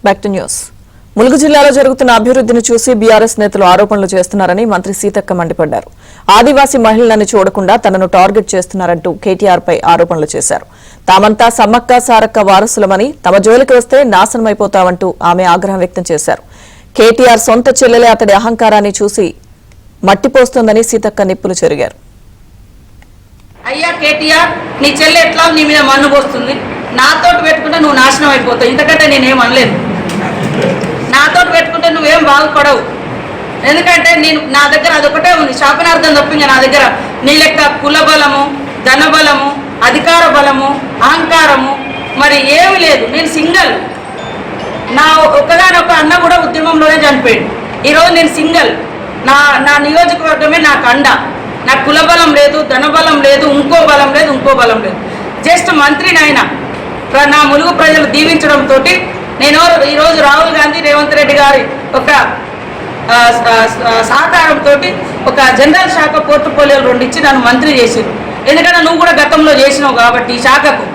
Back to news. Mulugu జిల్లాలో జరుగుతున్న అభివృద్ధిని చూసి బీఆర్ఎస్ నేతలు ఆరోపణలు చేస్తున్నారని మంత్రి సీతక్క మండిపడ్డారు. ఆదివాసీ మహిళలను చూడకుండా తనను టార్గెట్ చేస్తున్నారంటూ కేటీఆర్ పై ఆరోపణలు చేశారు. తామంతా సమ్మక్క సారక్క వారసులమని, తమ జోలికి వస్తే నాశనమైపోతామంటూ ఆమె ఆగ్రహం వ్యక్తం చేశారు. కేటీఆర్ సొంత చెల్లెలే అతడి అహంకారాన్ని చూసి మట్టిపోస్తోందని సీతక్క నిప్పులు చెరిగారు. అయ్యా కేటీఆర్, నీ చెల్లె ఎట్లా నీ మీద మన్ను పోస్తుంది, నాతో పెట్టుకుంటే నువ్వు నాశనం అయిపోతావు. ఇంతకంటే నేనేం అనలేదు. నాతో పెట్టుకుంటే నువ్వేం బాగుపడవు. ఎందుకంటే నేను నా దగ్గర అదొకటే ఉంది, శాపనార్థం తప్పింది. నా దగ్గర నీ లెక్క కుల బలము, ధన బలము, అధికార బలము, అహంకారము మరి ఏమి లేదు. నేను సింగల్. నా ఒక్కగానొక్క అన్న కూడా ఉద్యమంలోనే చనిపోయాడు. ఈరోజు నేను సింగల్. నా నియోజకవర్గమే నాకు అండ. నాకు కుల బలం లేదు, ధన బలం లేదు, ఇంకో బలం లేదు. జస్ట్ మంత్రిని ఆయన నా ములుగు ప్రజలు దీవించడంతో నేను ఈరోజు రాహుల్ గాంధీ, రేవంత్ రెడ్డి గారి ఒక సహకారంతో ఒక జనరల్ శాఖ పోర్ట్ఫోలియోలు 2 ఇచ్చి నన్ను మంత్రి చేసారు. ఎందుకంటే నువ్వు కూడా గతంలో చేసినావు కాబట్టి ఈ శాఖకు